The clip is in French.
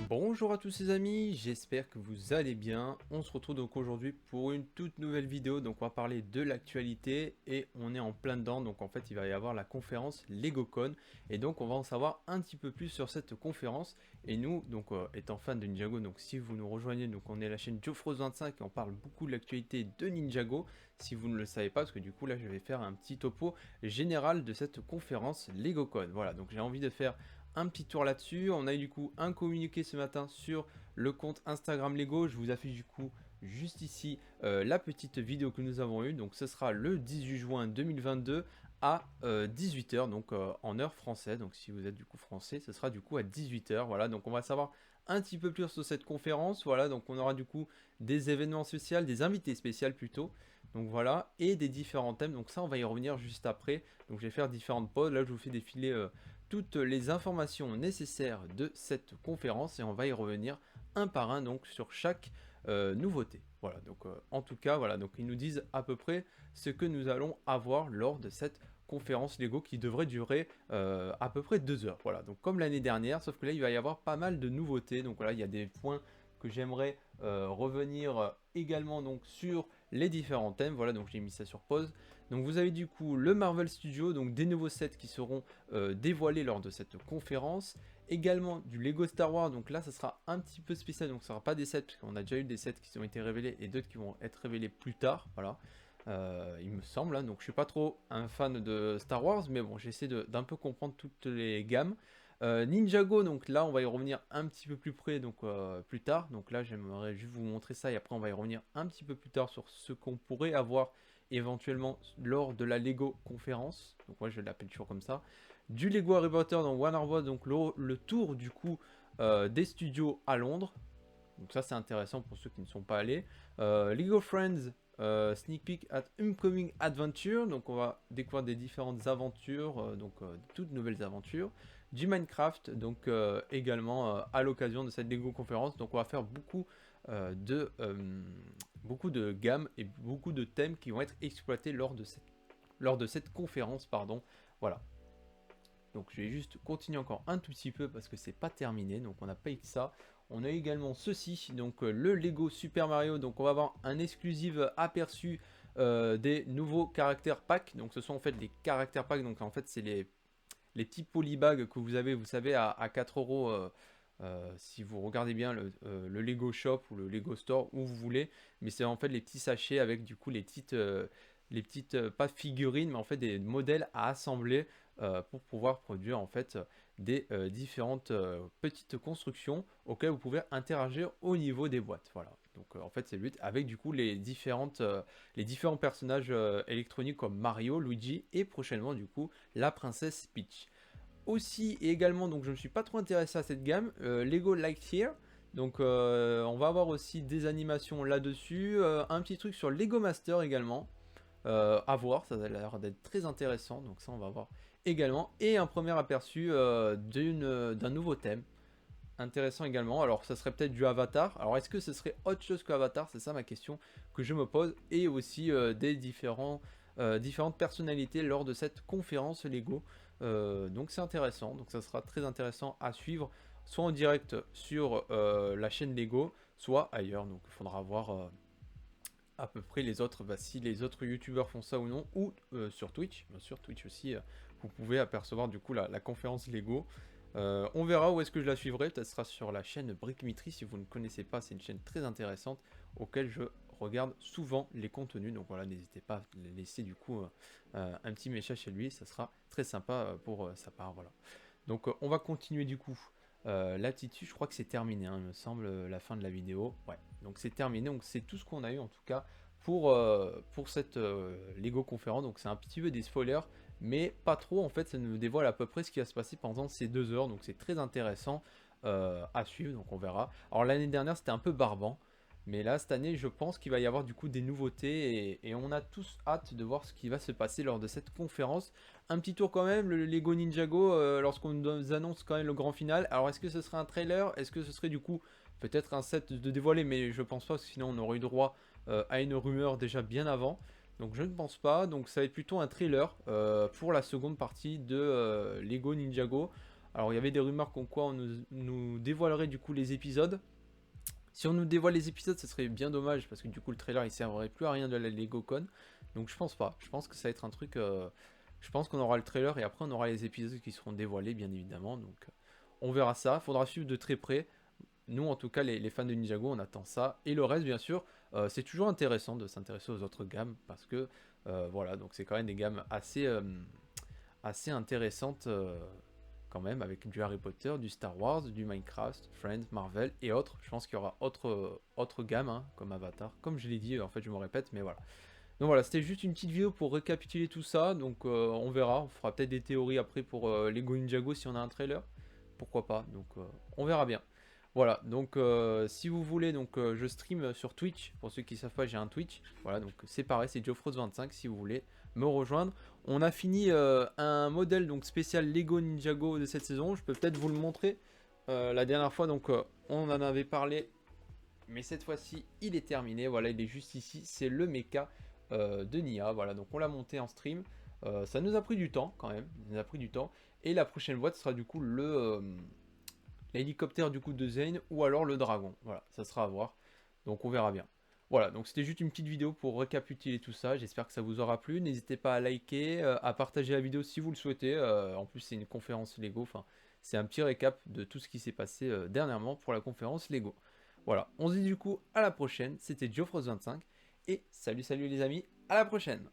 Bonjour à tous les amis, j'espère que vous allez bien. On se retrouve donc aujourd'hui pour une toute nouvelle vidéo. Donc on va parler de l'actualité et on est en plein dedans. Donc en fait il va y avoir la conférence LegoCon et donc on va en savoir un petit peu plus sur cette conférence. Et nous donc étant fans de Ninjago, donc si vous nous rejoignez, donc on est la chaîne Geoffroz25 et on parle beaucoup de l'actualité de Ninjago. Si vous ne le savez pas, parce que du coup là je vais faire un petit topo général de cette conférence LegoCon. Voilà, donc j'ai envie de faire un petit tour là-dessus. On a eu du coup un communiqué ce matin sur le compte Instagram Lego. Je vous affiche du coup juste ici la petite vidéo que nous avons eue. Donc ce sera le 18 juin 2022 à 18 h, donc en heure française. Donc si vous êtes du coup français, ce sera du coup à 18 h. Voilà, donc on va savoir un petit peu plus sur cette conférence. Voilà, donc on aura du coup des événements spéciaux, des invités spéciaux plutôt. Donc voilà, et des différents thèmes. Donc ça, on va y revenir juste après. Donc je vais faire différentes pauses. Là, je vous fais défiler toutes les informations nécessaires de cette conférence et on va y revenir un par un donc sur chaque nouveauté. Voilà, donc en tout cas, voilà, donc ils nous disent à peu près ce que nous allons avoir lors de cette conférence Lego qui devrait durer à peu près 2 heures. Voilà, donc comme l'année dernière, sauf que là il va y avoir pas mal de nouveautés. Donc voilà, il y a des points que j'aimerais revenir également donc sur les différents thèmes. Voilà, donc j'ai mis ça sur pause. Donc vous avez du coup le Marvel Studio, donc des nouveaux sets qui seront dévoilés lors de cette conférence. Également du Lego Star Wars, donc là ça sera un petit peu spécial, donc ça sera pas des sets, parce qu'on a déjà eu des sets qui ont été révélés et d'autres qui vont être révélés plus tard, voilà. Il me semble, hein. Donc je suis pas trop un fan de Star Wars, mais bon, j'essaie d'un peu comprendre toutes les gammes. Ninjago, donc là on va y revenir un petit peu plus près, donc plus tard. Donc là j'aimerais juste vous montrer ça et après on va y revenir un petit peu plus tard sur ce qu'on pourrait avoir éventuellement lors de la Lego conférence. Donc moi je l'appelle toujours comme ça. Du Lego Harry Potter dans Warner Bros, donc le tour du coup des studios à Londres. Donc ça c'est intéressant pour ceux qui ne sont pas allés. Lego Friends, Sneak Peek at Upcoming Adventure. Donc on va découvrir des différentes aventures, toutes nouvelles aventures. Du Minecraft, donc également à l'occasion de cette Lego conférence. Donc on va faire beaucoup de gammes et beaucoup de thèmes qui vont être exploités lors de cette conférence, pardon. Voilà. Donc je vais juste continuer encore un tout petit peu parce que c'est pas terminé, donc on n'a pas eu que ça. On a également ceci, donc le Lego Super Mario, donc on va avoir un exclusif aperçu des nouveaux caractères packs. Donc ce sont en fait des caractères packs, donc en fait c'est les petits polybags que vous avez, vous savez, à 4 euros. Si vous regardez bien le Lego Shop ou le Lego Store, où vous voulez, mais c'est en fait les petits sachets avec du coup les petites pas figurines, mais en fait des modèles à assembler pour pouvoir produire en fait des différentes petites constructions auxquelles vous pouvez interagir au niveau des boîtes. Voilà. Donc en fait c'est le but avec du coup les différents personnages électroniques comme Mario, Luigi et prochainement du coup la princesse Peach. Aussi et également, donc je ne me suis pas trop intéressé à cette gamme, Lego Lightyear. Donc on va avoir aussi des animations là-dessus, un petit truc sur Lego Master également, à voir, ça a l'air d'être très intéressant, donc ça on va voir également. Et un premier aperçu d'un nouveau thème, intéressant également. Alors ça serait peut-être du Avatar, alors est-ce que ce serait autre chose que Avatar, c'est ça ma question que je me pose. Et aussi des différentes personnalités lors de cette conférence Lego. Donc c'est intéressant, donc ça sera très intéressant à suivre, soit en direct sur la chaîne Lego, soit ailleurs. Donc il faudra voir à peu près les autres, si les autres youtubeurs font ça ou non, ou sur Twitch, bien sûr Twitch aussi, vous pouvez apercevoir du coup la conférence Lego. On verra où est-ce que je la suivrai, peut-être sera sur la chaîne Brickmitry, si vous ne connaissez pas, c'est une chaîne très intéressante auquel je regarde souvent les contenus, donc voilà, n'hésitez pas à laisser du coup un petit message chez lui, ça sera très sympa pour sa part, voilà. Donc on va continuer du coup l'attitude, je crois que c'est terminé, hein, il me semble, la fin de la vidéo. Ouais, donc c'est terminé, donc c'est tout ce qu'on a eu en tout cas pour cette Lego conférence. Donc c'est un petit peu des spoilers, mais pas trop en fait, ça nous dévoile à peu près ce qui va se passer pendant ces 2 heures, donc c'est très intéressant à suivre, donc on verra. Alors l'année dernière c'était un peu barbant, mais là cette année je pense qu'il va y avoir du coup des nouveautés et on a tous hâte de voir ce qui va se passer lors de cette conférence. Un petit tour quand même, le Lego Ninjago, lorsqu'on nous annonce quand même le grand final. Alors est-ce que ce serait un trailer? Est-ce que ce serait du coup peut-être un set de dévoilé? Mais je pense pas, parce que sinon on aurait eu droit à une rumeur déjà bien avant. Donc je ne pense pas, donc ça va être plutôt un trailer pour la seconde partie de Lego Ninjago. Alors il y avait des rumeurs comme quoi on nous dévoilerait du coup les épisodes. Si on nous dévoile les épisodes, ce serait bien dommage parce que du coup le trailer il servirait plus à rien de la LegoCon. Donc je pense pas. Je pense que ça va être un truc. Je pense qu'on aura le trailer et après on aura les épisodes qui seront dévoilés bien évidemment. Donc on verra ça. Faudra suivre de très près. Nous en tout cas les fans de Ninjago on attend ça. Et le reste bien sûr, c'est toujours intéressant de s'intéresser aux autres gammes parce que voilà donc c'est quand même des gammes assez intéressantes. Quand même, avec du Harry Potter, du Star Wars, du Minecraft, Friends, Marvel et autres. Je pense qu'il y aura autre gamme, hein, comme Avatar. Comme je l'ai dit, en fait, je me répète, mais voilà. Donc voilà, c'était juste une petite vidéo pour récapituler tout ça. Donc on verra, on fera peut-être des théories après pour Lego Ninjago si on a un trailer. Pourquoi pas, donc on verra bien. Voilà, donc si vous voulez, donc je stream sur Twitch. Pour ceux qui ne savent pas, j'ai un Twitch. Voilà, donc c'est pareil, c'est Geoffroz25 si vous voulez me rejoindre. On a fini un modèle donc spécial Lego Ninjago de cette saison. Je peux peut-être vous le montrer. La dernière fois, donc on en avait parlé, mais cette fois-ci, il est terminé. Voilà, il est juste ici. C'est le mecha de Nia. Voilà, donc on l'a monté en stream. Ça nous a pris du temps quand même. Ça nous a pris du temps. Et la prochaine boîte sera du coup l'hélicoptère du coup de Zane ou alors le dragon. Voilà, ça sera à voir. Donc on verra bien. Voilà, donc c'était juste une petite vidéo pour récapituler tout ça. J'espère que ça vous aura plu. N'hésitez pas à liker, à partager la vidéo si vous le souhaitez. En plus, c'est une conférence Lego. Enfin, c'est un petit récap de tout ce qui s'est passé dernièrement pour la conférence Lego. Voilà, on se dit du coup à la prochaine. C'était Geoffroz25. Et salut, salut les amis. À la prochaine.